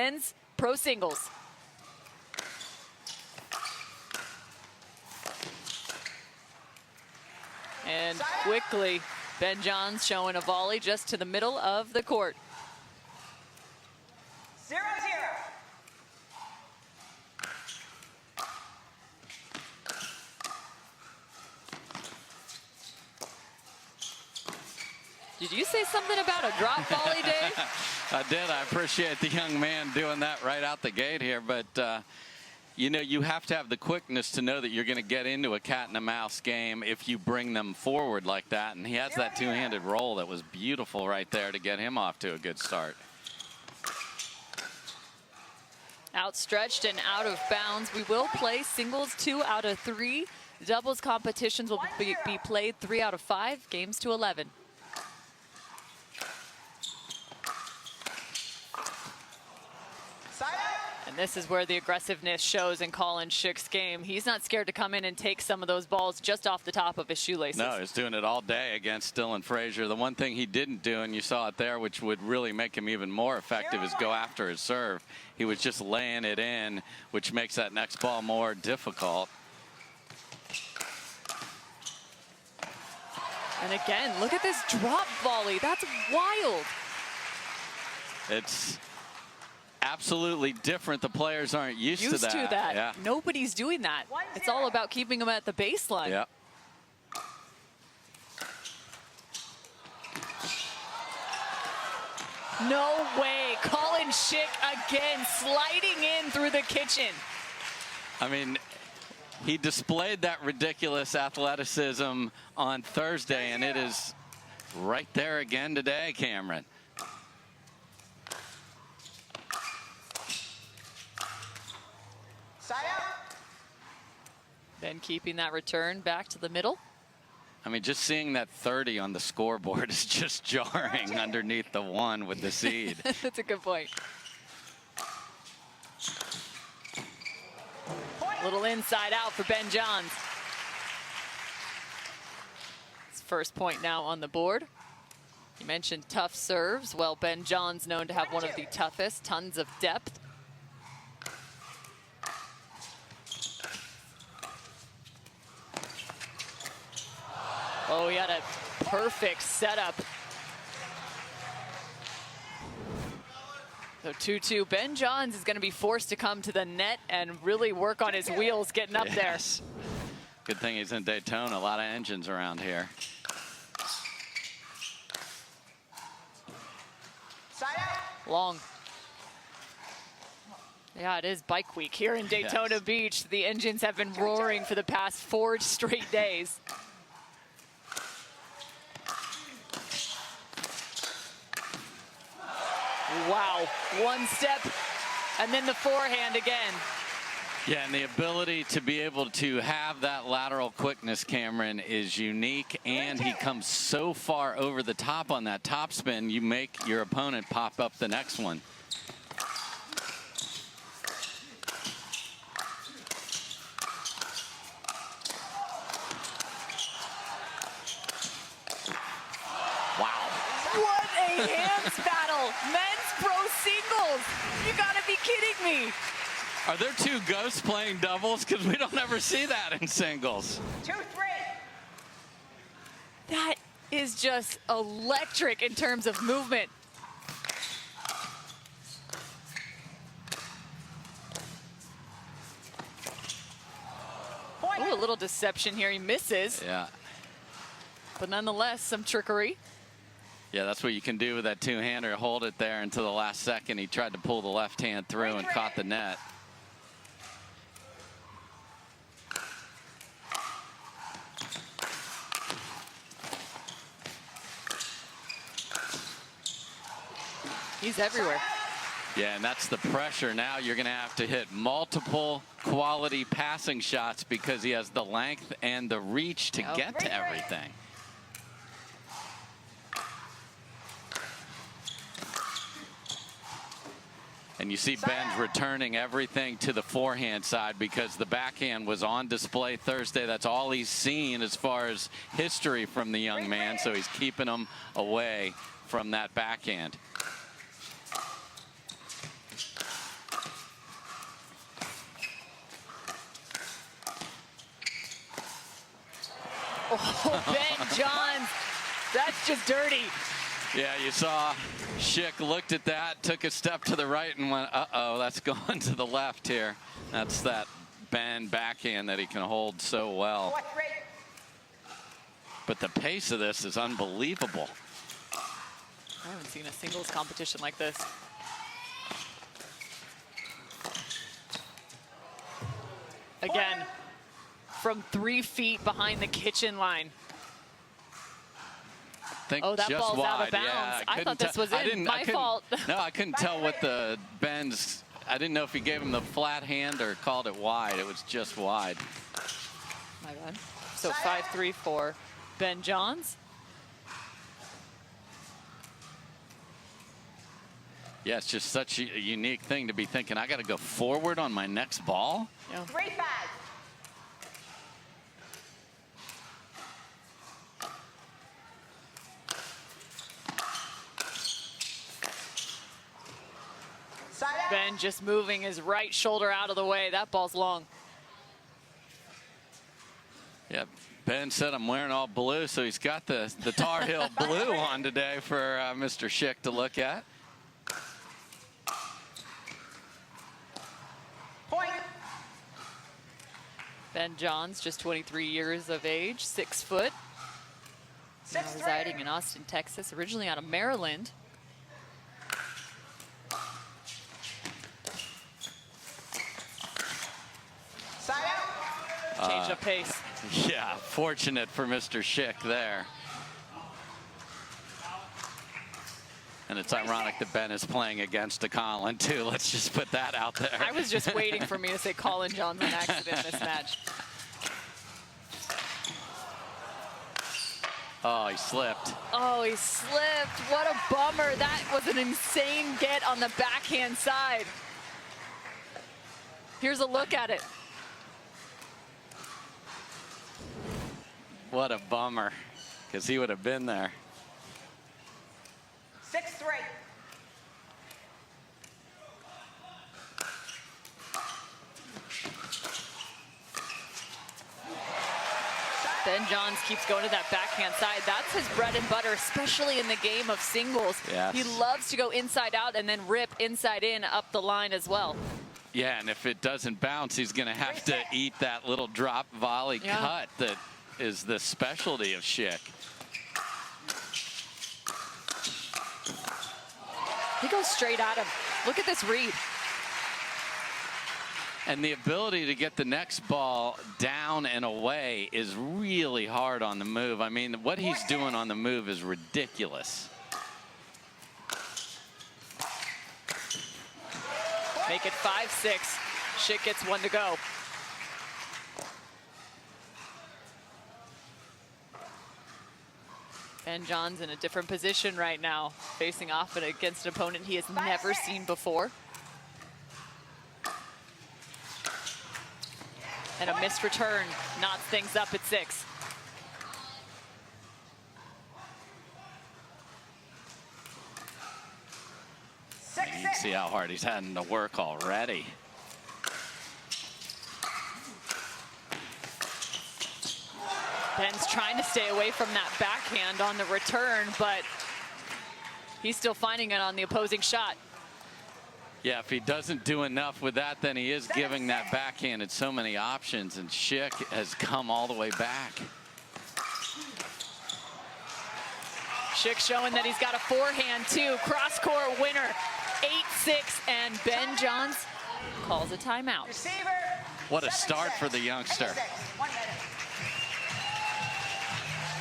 men's pro singles. And quickly, Ben Johns showing a volley just to the middle of the court. 0-0. Did you say something about a drop volley, Dave? I did. I appreciate the young man doing that right out the gate here. But, you know, you have to have the quickness to know that you're going to get into a cat and a mouse game if you bring them forward like that. And he has that two-handed roll that was beautiful right there to get him off to a good start. Outstretched and out of bounds. We will play singles 2 out of 3. Doubles competitions will be played 3 out of 5. Games to 11. And this is where the aggressiveness shows in Collin Shick's game. He's not scared to come in and take some of those balls just off the top of his shoelaces. No, he's doing it all day against Dylan Frazier. The one thing he didn't do, and you saw it there, which would really make him even more effective, is go after his serve. He was just laying it in, which makes that next ball more difficult. And again, look at this drop volley. That's wild. It's absolutely different. The players aren't used to that. Yeah. Nobody's doing that. It's all about keeping them at the baseline. Yeah. No way. Collin Shick again sliding in through the kitchen. I mean, he displayed that ridiculous athleticism on Thursday, and it is right there again today, Cameron. Then keeping that return back to the middle. I mean, just seeing that 30 on the scoreboard is just jarring underneath the 1 with the seed. That's a good point. Little inside out for Ben Johns. His first point now on the board. You mentioned tough serves. Well, Ben Johns known to have one of the toughest, tons of depth. Oh, he had a perfect setup. So 2-2. Ben Johns is going to be forced to come to the net and really work on his wheels getting up there. Good thing he's in Daytona. A lot of engines around here. Long. Yeah, it is bike week here in Daytona Beach. The engines have been roaring for the past 4 straight days. Wow, one step, and then the forehand again. Yeah, and the ability to be able to have that lateral quickness, Cameron, is unique, and he comes so far over the top on that topspin, you make your opponent pop up the next one. Hands battle, men's pro singles. You gotta be kidding me. Are there 2 ghosts playing doubles? Because we don't ever see that in singles. 2-3. That is just electric in terms of movement. Ooh, a little deception here. He misses. Yeah. But nonetheless, some trickery. Yeah, that's what you can do with that two-hander. Hold it there until the last second. He tried to pull the left hand through and caught the net. He's everywhere. Yeah, and that's the pressure. Now you're going to have to hit multiple quality passing shots because he has the length and the reach to get to everything. And you see Ben's returning everything to the forehand side because the backhand was on display Thursday. That's all he's seen as far as history from the young man, so he's keeping him away from that backhand. Oh, Ben Johns, that's just dirty. Yeah, you saw Shick looked at that, took a step to the right and went, uh-oh, that's going to the left here. That's that Ben backhand that he can hold so well. But the pace of this is unbelievable. I haven't seen a singles competition like this. Again, from 3 feet behind the kitchen line. Oh, that ball's wide. out of bounds. Yeah, I thought this was in. My fault. No, I couldn't tell what the Ben's. I didn't know if he gave him the flat hand or called it wide. It was just wide. My bad. So 5-3 for Ben Johns. Yeah, it's just such a unique thing to be thinking, I got to go forward on my next ball. Yeah. 3-5. Ben just moving his right shoulder out of the way. That ball's long. Yeah, Ben said I'm wearing all blue, so he's got the Tar Heel blue on today for Mr. Shick to look at. Point. Ben Johns, just 23 years of age, 6 foot. Now 6-3. residing in Austin, Texas, originally out of Maryland. Side out. Change of pace. Yeah, fortunate for Mr. Shick there. And it's ironic that Ben is playing against a Collin, too. Let's just put that out there. I was just waiting for me to say Collin Johns on accident in this match. Oh, he slipped. Oh, he slipped. What a bummer. That was an insane get on the backhand side. Here's a look at it. What a bummer, because he would have been there. 6-3. Ben Johns keeps going to that backhand side. That's his bread and butter, especially in the game of singles. Yes. He loves to go inside out and then rip inside in up the line as well. Yeah, and if it doesn't bounce, he's going to have to eat that little drop volley cut that is the specialty of Shick. He goes straight at him. Look at this read. And the ability to get the next ball down and away is really hard on the move. I mean, what he's doing on the move is ridiculous. Make it 5-6. Shick gets 1 to go. Ben Johns in a different position right now, facing off against an opponent he has never seen before. And a missed return knots things up at 6. You can see how hard he's having to work already. Ben's trying to stay away from that backhand on the return, but he's still finding it on the opposing shot. Yeah, if he doesn't do enough with that, then he is giving that backhand so many options, and Shick has come all the way back. Shick showing that he's got a forehand too. Cross-court winner, 8-6, and Ben Johns calls a timeout. Receiver. What a start for the youngster. 1 minute.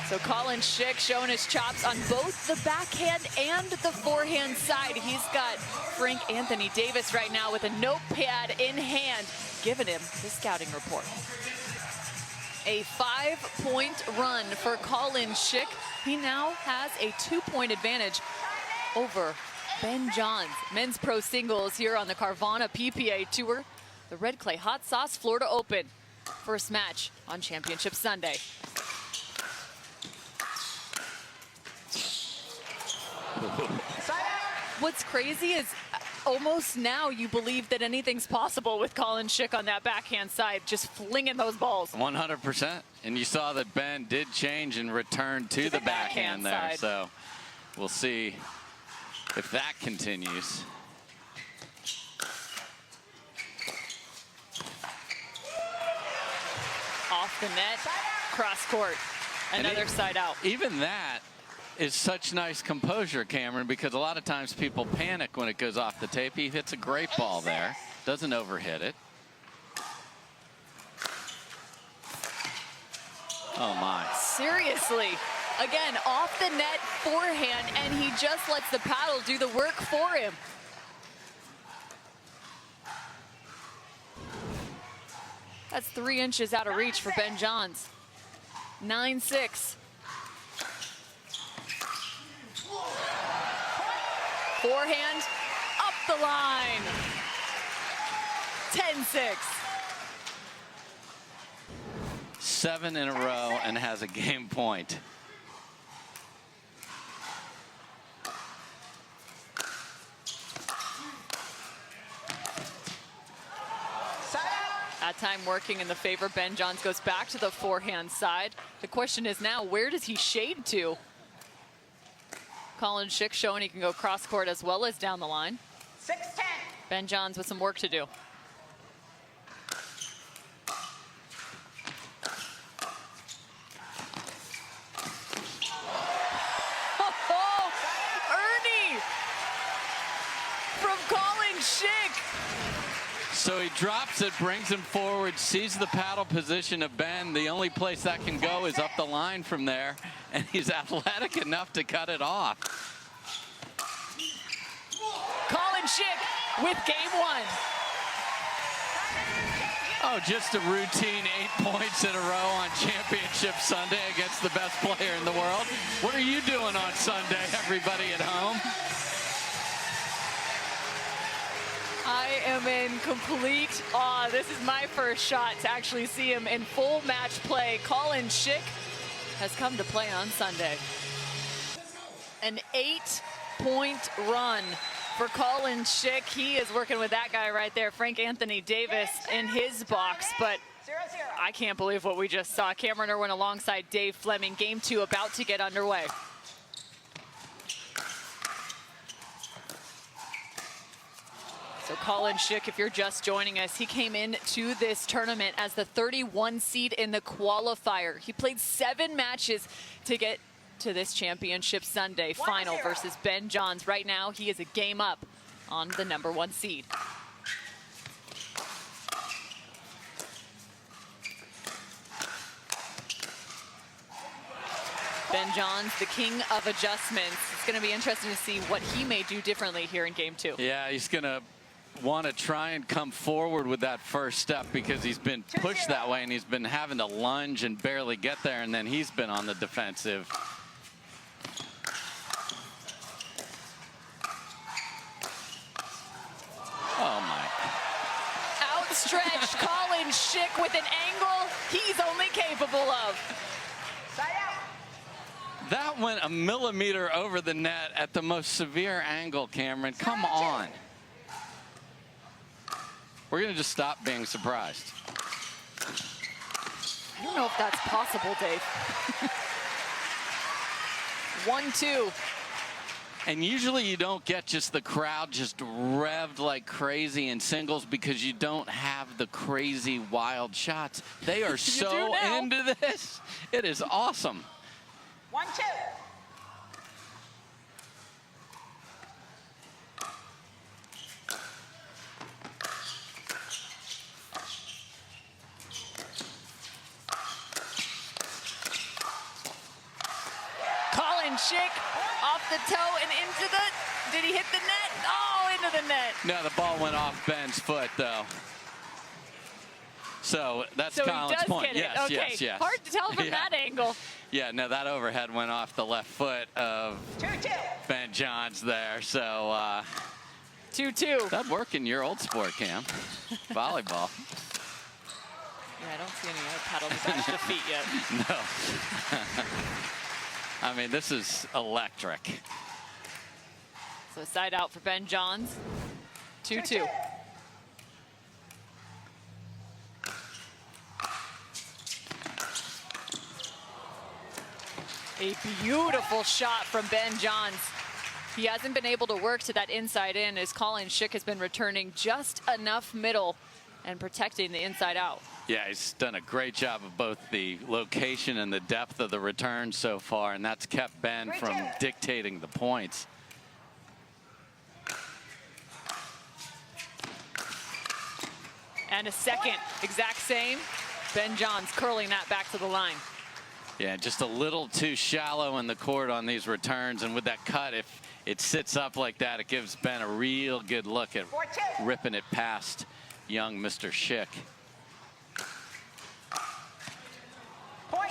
So Collin Shick showing his chops on both the backhand and the forehand side. He's got Frank Anthony Davis right now with a notepad in hand, giving him the scouting report. A 5-point run for Collin Shick. He now has a 2-point advantage over Ben Johns. Men's pro singles here on the Carvana PPA Tour. The Red Clay Hot Sauce Florida Open. First match on Championship Sunday. What's crazy is almost now you believe that anything's possible with Collin Shick on that backhand side, just flinging those balls. 100%. And you saw that Ben did change and return to the backhand there. Side. So we'll see if that continues. Off the net, cross court, another side out. Even that is such nice composure, Cameron, because a lot of times people panic when it goes off the tape. He hits a great ball there, doesn't overhit it. Oh my. Seriously. Again, off the net forehand, and he just lets the paddle do the work for him. That's 3 inches out of reach for Ben Johns. 9-6. Forehand, up the line. 10-6. 7 in a row and has a game point. That time working in the favor. Ben Johns goes back to the forehand side. The question is now, where does he shade to? Collin Shick showing he can go cross court as well as down the line. 6-10. Ben Johns with some work to do. Oh, Ernie from Collin Shick. So he drops it, brings him forward, sees the paddle position of Ben. The only place that can go is up the line from there, and he's athletic enough to cut it off. Collin Shick with game 1. Oh, just a routine 8 points in a row on Championship Sunday against the best player in the world. What are you doing on Sunday, everybody at home? I am in complete awe. This is my first shot to actually see him in full match play. Collin Shick has come to play on Sunday. An 8-point run for Collin Shick. He is working with that guy right there, Frank Anthony Davis, in his box. But 0-0. I can't believe what we just saw. Cameron Irwin alongside Dave Fleming. Game 2 about to get underway. So Collin Shick, if you're just joining us, he came into this tournament as the 31 seed in the qualifier. He played 7 matches to get to this Championship Sunday final versus Ben Johns. Right now, he is a game up on the #1 seed. Ben Johns, the king of adjustments. It's going to be interesting to see what he may do differently here in game 2. Yeah, he's going to want to try and come forward with that first step because he's been pushed that way and he's been having to lunge and barely get there, and then he's been on the defensive. Oh my. Outstretched Collin Shick with an angle he's only capable of. Side out. That went a millimeter over the net at the most severe angle, Cameron. Come on. We're going to just stop being surprised. I don't know if that's possible, Dave. 1-2. And usually you don't get just the crowd just revved like crazy in singles because you don't have the crazy wild shots. They are so into this. It is awesome. 1-2. Collin Shick off the toe and into the, did he hit the net? Oh, into the net. No, the ball went off Ben's foot, though. So that's So Collin's he does point. get it. Yes, Okay. yes, yes. Hard to tell from Yeah. that angle. Yeah, no, that overhead went off the left foot of 2-2. Ben Johns there. So 2-2. that'd work in your old sport, Cam. Volleyball. Yeah, I don't see any paddle attached to feet yet. No. I mean, this is electric. So side out for Ben Johns. 2-2. A beautiful shot from Ben Johns. He hasn't been able to work to that inside in as Collin Shick has been returning just enough middle and protecting the inside out. Yeah, he's done a great job of both the location and the depth of the return so far, and that's kept Ben from dictating the points. And a second, exact same. Ben Johns curling that back to the line. Yeah, just a little too shallow in the court on these returns, and with that cut, if it sits up like that, it gives Ben a real good look at ripping it past young Mr. Shick. Point.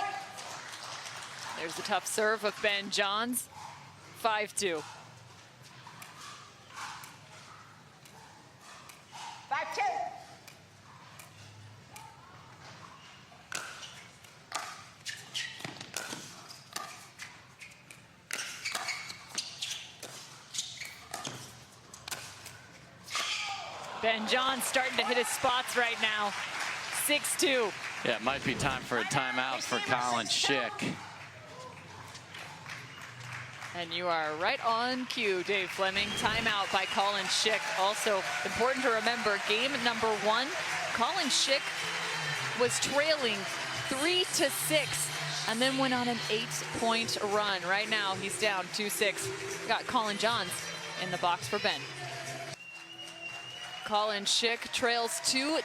There's the tough serve of Ben Johns. 5-2. 5-2. Ben Johns starting to hit his spots right now. 6-2. Yeah, it might be time for a timeout for Collin Shick. And you are right on cue, Dave Fleming. Timeout by Collin Shick. Also important to remember, game number 1, Collin Shick was trailing 3-6 and then went on an 8-point run. Right now, he's down 2-6. Got Collin Johns in the box for Ben. Collin Shick trails 2-6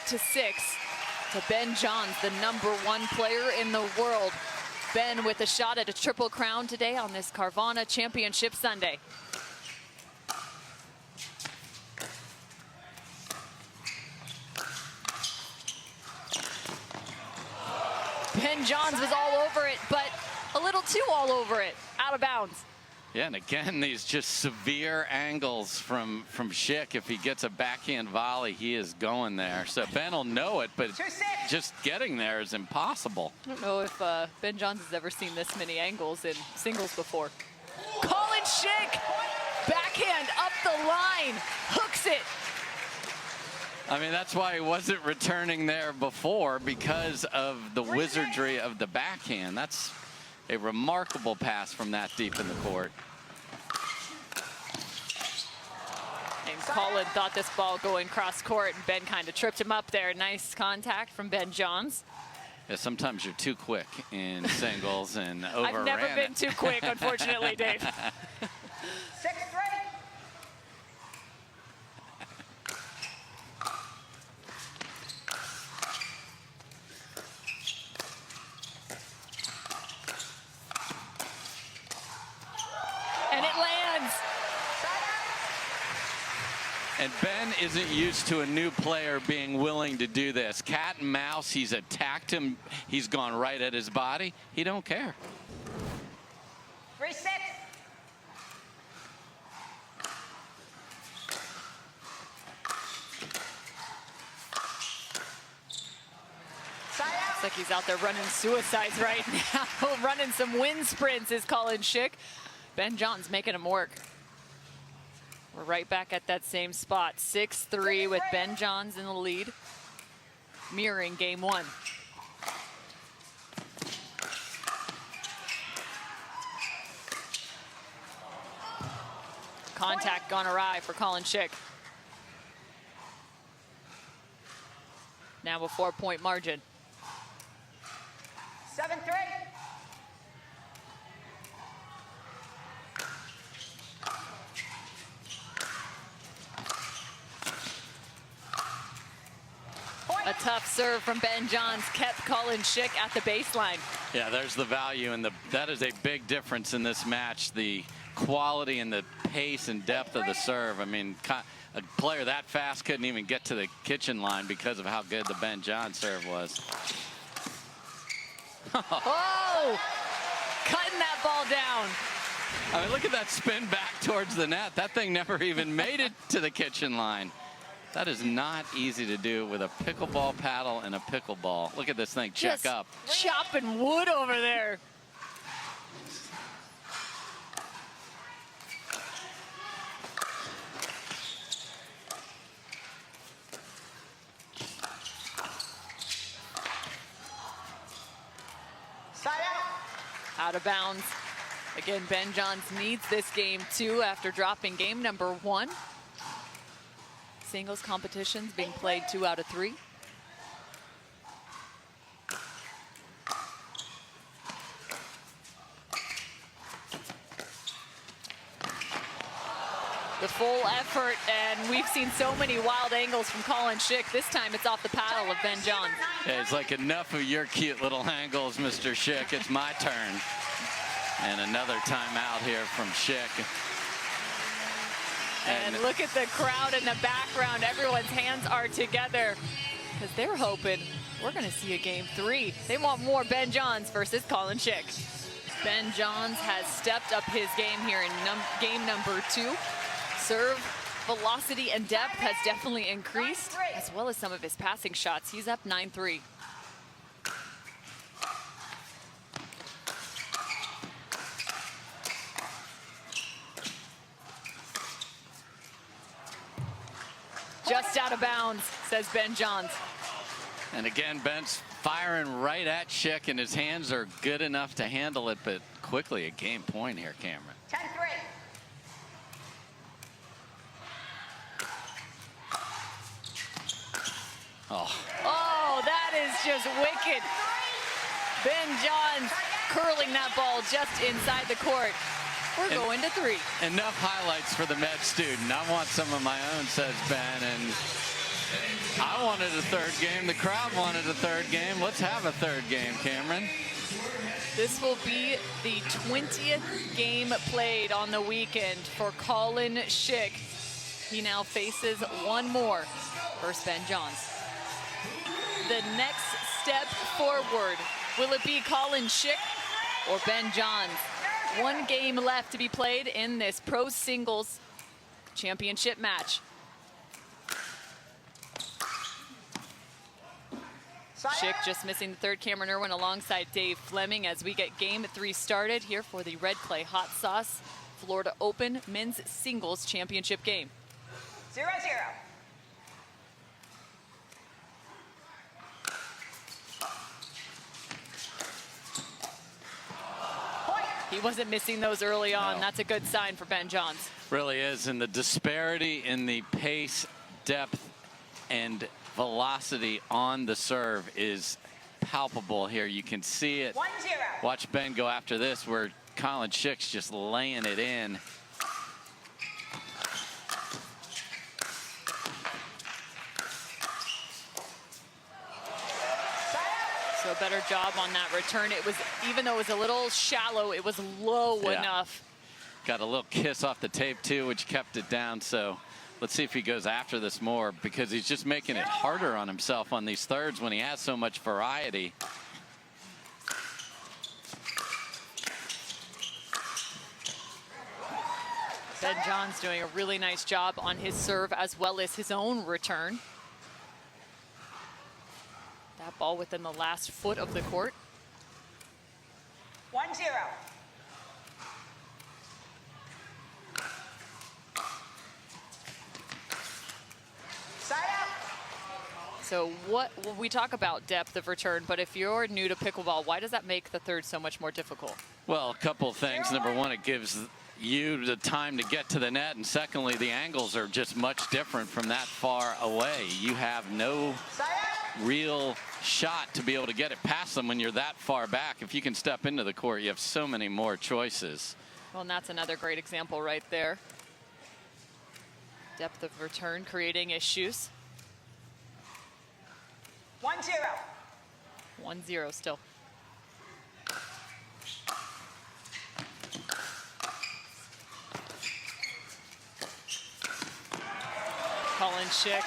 to Ben Johns, the #1 player in the world. Ben with a shot at a triple crown today on this Carvana Championship Sunday. Ben Johns was all over it, but a little too all over it, out of bounds. Yeah, and again, these just severe angles from Shick. If he gets a backhand volley, he is going there. So Ben will know it, but just getting there is impossible. I don't know if Ben Johns has ever seen this many angles in singles before. Collin Shick, backhand up the line, hooks it. I mean, that's why he wasn't returning there before, because of the wizardry of the backhand. That's a remarkable pass from that deep in the court. And Collin thought this ball going cross court, and Ben kind of tripped him up there. Nice contact from Ben Johns. Yeah, sometimes you're too quick in singles and overran I've never been too quick, unfortunately, Dave. 6-3. And Ben isn't used to a new player being willing to do this. Cat and mouse, he's attacked him. He's gone right at his body. He don't care. 3-6. Looks like he's out there running suicides right now. Running some wind sprints is Collin Shick. Ben Johns making him work. We're right back at that same spot. 6-3 with Ben Johns in the lead, mirroring game 1. Contact gone awry for Collin Shick. Now a 4-point margin. 7-3. A tough serve from Ben Johns kept Collin Shick at the baseline. Yeah, there's the value, and that is a big difference in this match. The quality and the pace and depth of the serve. I mean, a player that fast couldn't even get to the kitchen line because of how good the Ben Johns serve was. Oh, cutting that ball down. I mean, look at that spin back towards the net. That thing never even made it to the kitchen line. That is not easy to do with a pickleball paddle and a pickleball. Look at this thing check Just up. chopping wood over there. out of bounds. Again, Ben Johns needs this game too after dropping game number 1. Singles competitions being played 2 out of 3. The full effort, and we've seen so many wild angles from Collin Shick. This time it's off the paddle of Ben Johns. Yeah, it's like, enough of your cute little angles, Mr. Shick. It's my turn. And another timeout here from Shick. And look at the crowd in the background. Everyone's hands are together because they're hoping we're going to see a game 3. They want more Ben Johns versus Collin Shick. Ben Johns has stepped up his game here in game number 2. Serve velocity and depth has definitely increased, as well as some of his passing shots. He's up 9-3. Just out of bounds, says Ben Johns. And again, Ben's firing right at Shick, and his hands are good enough to handle it, but quickly a game point here, Cameron. 10-3. Oh, that is just wicked. Ben Johns curling that ball just inside the court. We're going to 3. Enough highlights for the med student. I want some of my own, says Ben. And I wanted a 3rd game. The crowd wanted a 3rd game. Let's have a 3rd game, Cameron. This will be the 20th game played on the weekend for Collin Shick. He now faces one more versus Ben Johns. The next step forward, will it be Collin Shick or Ben Johns? 1 game left to be played in this pro singles championship match. Shick just missing the 3rd. Cameron Irwin alongside Dave Fleming as we get game 3 started here for the Red Clay Hot Sauce Florida Open Men's Singles Championship game. 0-0. He wasn't missing those early on. No. That's a good sign for Ben Johns. Really is. And the disparity in the pace, depth, and velocity on the serve is palpable here. You can see it. 1-0. Watch Ben go after this, where Collin Shick's just laying it in. So a better job on that return. It was, even though it was a little shallow, it was low enough. Got a little kiss off the tape too, which kept it down. So let's see if he goes after this more, because he's just making it harder on himself on these 3rds when he has so much variety. Ben Johns doing a really nice job on his serve as well as his own return. That ball within the last foot of the court. 1-0. Side out. So what, well, we talk about depth of return, but if you're new to pickleball, why does that make the 3rd so much more difficult? Well, a couple of things. Number one, it gives you the time to get to the net, and secondly, the angles are just much different from that far away. You have no real shot to be able to get it past them when you're that far back. If you can step into the court, you have so many more choices. Well, and that's another great example right there. Depth of return creating issues. 1-0. 1-0 still. Collin Shick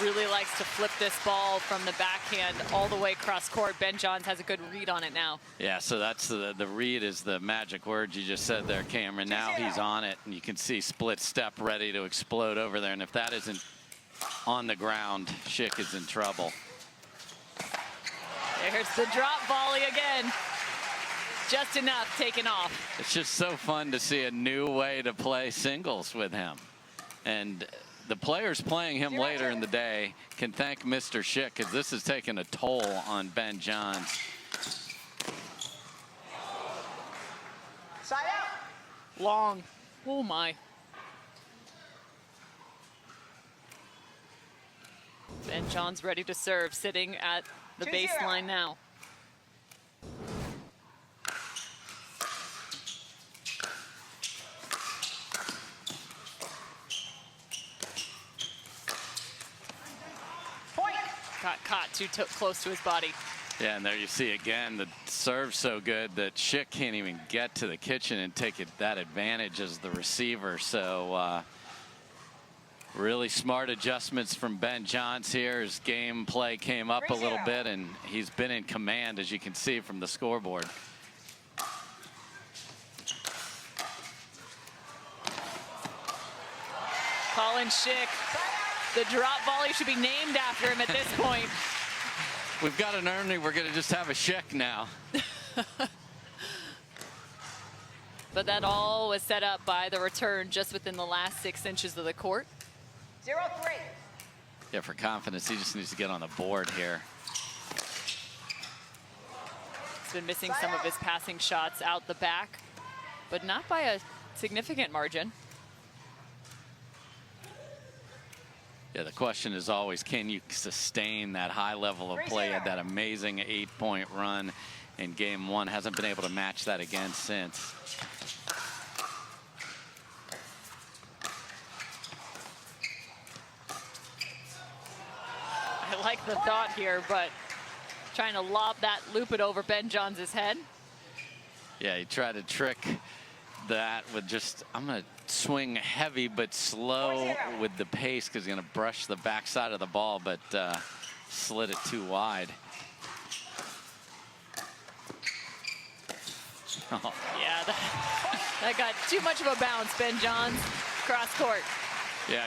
really likes to flip this ball from the backhand all the way across court. Ben Johns has a good read on it now. Yeah, so that's the read is the magic word you just said there, Cameron. Now he's on it, and you can see split step ready to explode over there. And if that isn't on the ground, Shick is in trouble. There's the drop volley again. Just enough taken off. It's just so fun to see a new way to play singles with him. And the players playing him later in the day can thank Mr. Shick, because this has taken a toll on Ben Johns. Side out. Long. Oh my. Ben John's ready to serve, sitting at the 2-0. baseline now. Point. Got caught too close to his body. Yeah, and there you see again, the serve's so good that Shick can't even get to the kitchen and take that advantage as the receiver. So really smart adjustments from Ben Johns here. His game play came up a little bit, and he's been in command, as you can see from the scoreboard. Collin Shick. The drop volley should be named after him at this point. We've got an Ernie. We're going to just have a Shick now. But that all was set up by the return just within the last 6 inches of the court. 0-3. Yeah, for confidence, he just needs to get on the board here. He's been missing some of his passing shots out the back, but not by a significant margin. Yeah, the question is always, can you sustain that high level of play at that amazing 8-point run in game one? Hasn't been able to match that again since. I like the thought here, but trying to loop it over Ben Johns' head. Yeah, he tried to trick that with just, I'm going to swing heavy but slow with the pace because he's going to brush the backside of the ball, but slid it too wide. Oh. Yeah, that got too much of a bounce. Ben Johns, cross court. Yeah,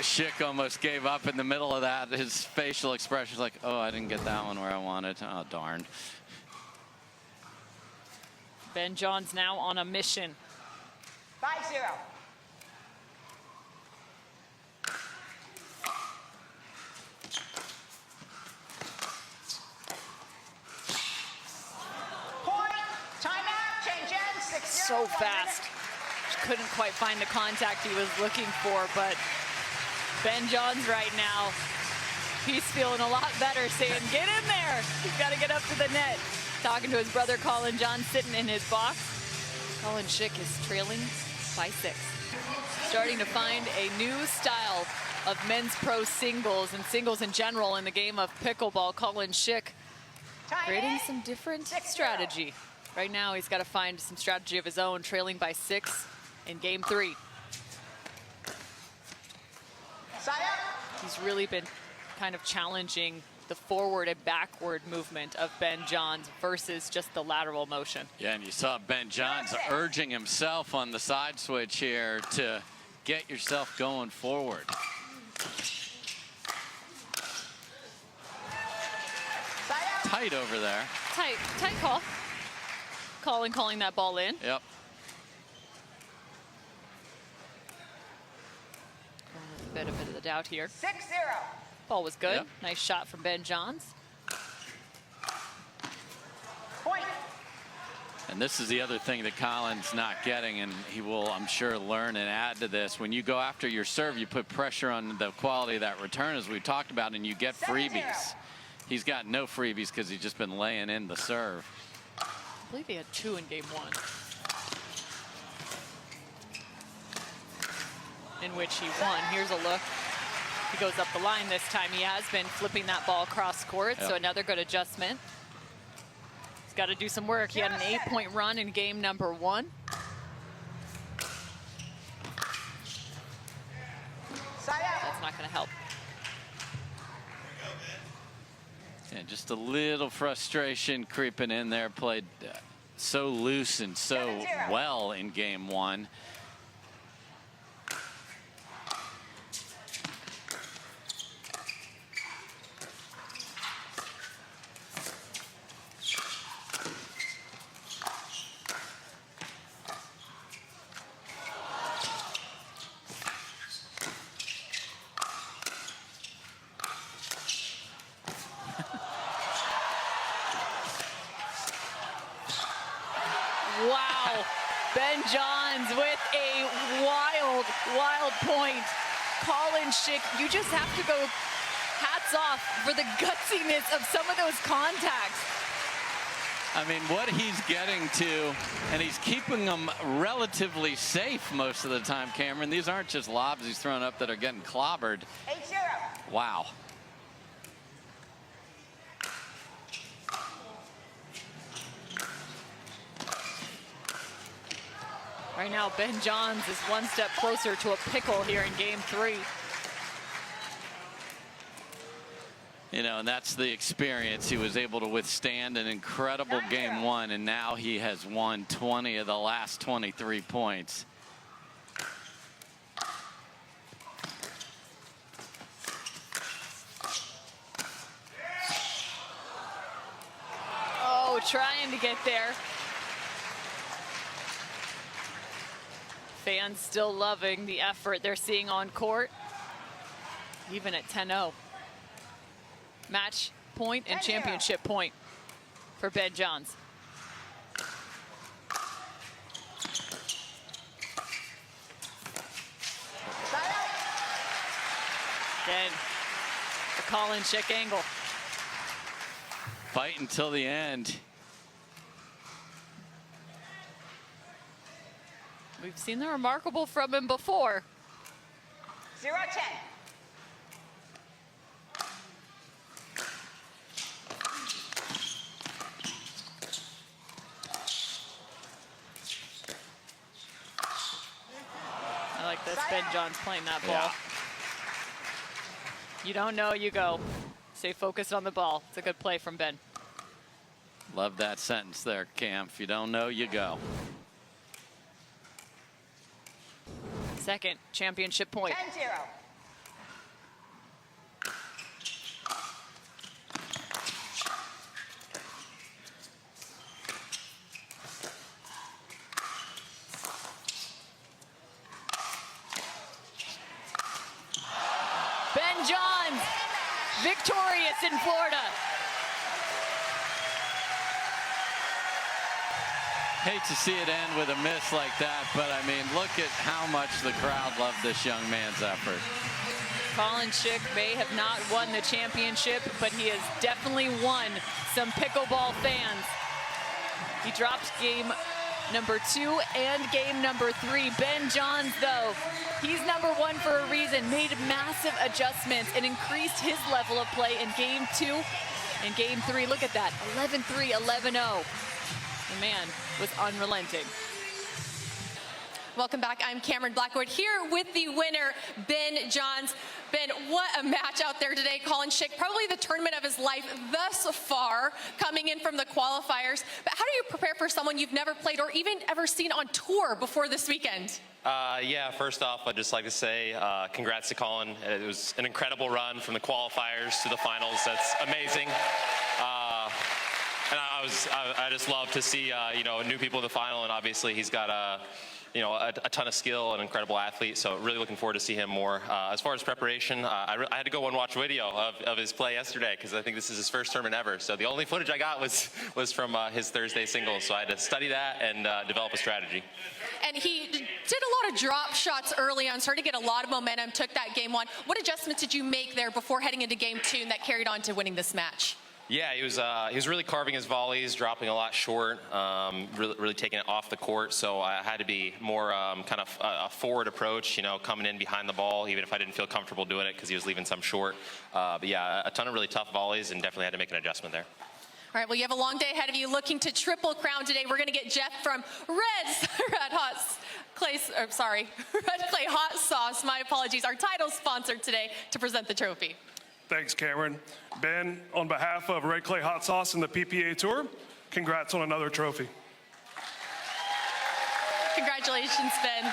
Shick almost gave up in the middle of that. His facial expression was like, oh, I didn't get that one where I wanted. Oh, darn. Ben Johns now on a mission. 5-0. Point. Timeout. Change ends. 6-0. So fast. Couldn't quite find the contact he was looking for, but Ben Johns right now, he's feeling a lot better, saying, get in there. He's got to get up to the net. Talking to his brother, Collin Johns, sitting in his box. Collin Shick is trailing by 6. Starting to find a new style of men's pro singles and singles in general in the game of pickleball. Collin Shick creating some different strategy. Right now, he's got to find some strategy of his own, trailing by 6 in game 3. Side up. He's really been kind of challenging the forward and backward movement of Ben Johns versus just the lateral motion. Yeah, and you saw Ben Johns urging himself on the side switch here to get yourself going forward. Tight over there. Tight call. Collin calling that ball in. Yep. Benefit of the doubt here. 6-0. Ball was good. Yep. Nice shot from Ben Johns. Point. And this is the other thing that Collin's not getting, and he will, I'm sure, learn and add to this. When you go after your serve, you put pressure on the quality of that return, as we've talked about, and you get freebies. He's got no freebies because he's just been laying in the serve. I believe he had 2 in game 1. In which he won. Here's a look. He goes up the line this time. He has been flipping that ball cross court, so another good adjustment. He's got to do some work. He had an 8-point run in game number 1. That's not going to help. Yeah, just a little frustration creeping in there. Played so loose and so well in game 1. Wow. Ben Johns with a wild, wild point. Collin Shick, you just have to go hats off for the gutsiness of some of those contacts. I mean, what he's getting to, and he's keeping them relatively safe most of the time, Cameron. These aren't just lobs he's throwing up that are getting clobbered. 8-0. Wow. Right now, Ben Johns is one step closer to a pickle here in game 3. You know, and that's the experience. He was able to withstand an incredible game 1, and now he has won 20 of the last 23 points. Oh, trying to get there. Fans still loving the effort they're seeing on court, even at 10-0. Match point and championship point for Ben Johns. Again, the Collin Shick angle. Fight until the end. We've seen the remarkable from him before. 0-10. I like this, Ben Johns playing that ball. Yeah. You don't know, you go. Stay focused on the ball. It's a good play from Ben. Love that sentence there, Cam. If you don't know, you go. Second championship point. 10-0. Ben Johns, victorious in Florida. Hate to see it end with a miss like that, but I mean, look at how much the crowd loved this young man's effort. Collin Shick may have not won the championship, but he has definitely won some pickleball fans. He dropped game number 2 and game number 3. Ben Johns, though, he's number 1 for a reason, made massive adjustments and increased his level of play in game 2 and game 3. Look at that, 11-3, 11-0. The man was unrelenting. Welcome back. I'm Cameron Blackwood here with the winner, Ben Johns. Ben, what a match out there today. Collin Shick, probably the tournament of his life thus far, coming in from the qualifiers. But how do you prepare for someone you've never played or even ever seen on tour before this weekend? Yeah, first off, I'd just like to say congrats to Collin. It was an incredible run from the qualifiers to the finals. That's amazing. And I just love to see new people in the final, and obviously he's got a ton of skill, an incredible athlete. So really looking forward to see him more. As far as preparation, I had to go and watch video of his play yesterday because I think this is his first tournament ever. So the only footage I got was from his Thursday singles. So I had to study that and develop a strategy. And he did a lot of drop shots early on, started to get a lot of momentum, took that game 1. What adjustments did you make there before heading into game 2 and that carried on to winning this match? Yeah, he was really carving his volleys, dropping a lot short, really taking it off the court. So I had to be more kind of a forward approach, coming in behind the ball, even if I didn't feel comfortable doing it because he was leaving some short. But yeah, a ton of really tough volleys, and definitely had to make an adjustment there. All right, well, you have a long day ahead of you looking to triple crown today. We're going to get Jeff from Red Clay Hot Sauce, my apologies, our title sponsor today, to present the trophy. Thanks, Cameron. Ben, on behalf of Red Clay Hot Sauce and the PPA Tour, congrats on another trophy. Congratulations, Ben.